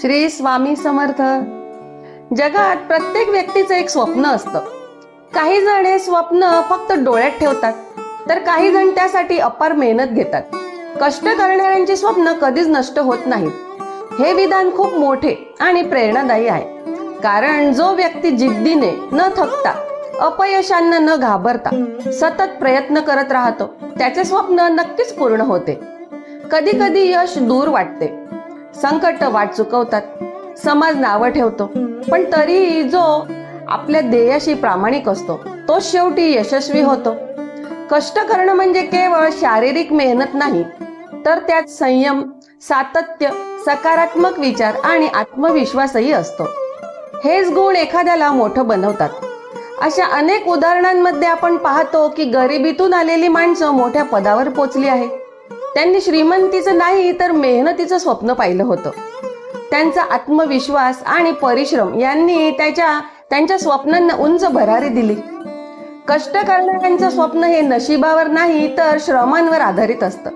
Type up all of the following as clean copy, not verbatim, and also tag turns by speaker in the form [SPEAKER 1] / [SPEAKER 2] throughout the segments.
[SPEAKER 1] श्री स्वामी समर्थ. जगात प्रत्येक व्यक्तीचं एक स्वप्न असतं. काही जण हे स्वप्न फक्त डोळ्यात ठेवतात, तर काही जण त्यासाठी अपार मेहनत घेतात. कष्ट करणाऱ्यांची स्वप्न कधीच नष्ट होत नाहीत. हे विधान खूप मोठे आणि प्रेरणादायी आहे. कारण जो व्यक्ती जिद्दीने न थकता, अपयशांना न घाबरता सतत प्रयत्न करत राहतो, त्याचे स्वप्न नक्कीच पूर्ण होते. कधी कधी यश दूर वाटते, संकट वाट चुकवतात, समाज नावं ठेवतो, पण तरीही जो आपल्या ध्येयाशी प्रामाणिक असतो तो शेवटी यशस्वी होतो. कष्ट करणं म्हणजे केवळ शारीरिक मेहनत नाही, तर त्यात संयम, सातत्य, सकारात्मक विचार आणि आत्मविश्वासही असतो. हेच गुण एखाद्याला मोठं बनवतात. अशा अनेक उदाहरणांमध्ये आपण पाहतो की गरिबीतून आलेली माणसं मोठ्या पदावर पोचली आहे. त्यांनी श्रीमंतीचं नाही तर मेहनतीचं स्वप्न पाहिलं होतं. त्यांचा आत्मविश्वास आणि परिश्रम यांनी त्यांच्या स्वप्नांना उंच भरारी दिली. कष्ट करणाऱ्यांचं स्वप्न हे नशिबावर नाही तर श्रमांवर आधारित असतं.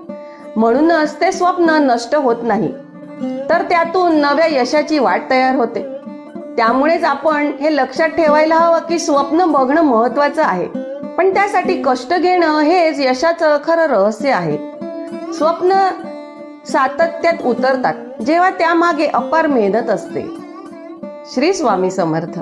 [SPEAKER 1] म्हणूनच ते स्वप्न नष्ट होत नाही, तर त्यातून नव्या यशाची वाट तयार होते. त्यामुळेच आपण हे लक्षात ठेवायला हवं की स्वप्न बघणं महत्वाचं आहे, पण त्यासाठी कष्ट घेणं हेच यशाचं खरं रहस्य आहे. स्वप्न सातत्यात उतरतात जेव्हा त्यामागे अपार मेहनत असते. श्री स्वामी समर्थ.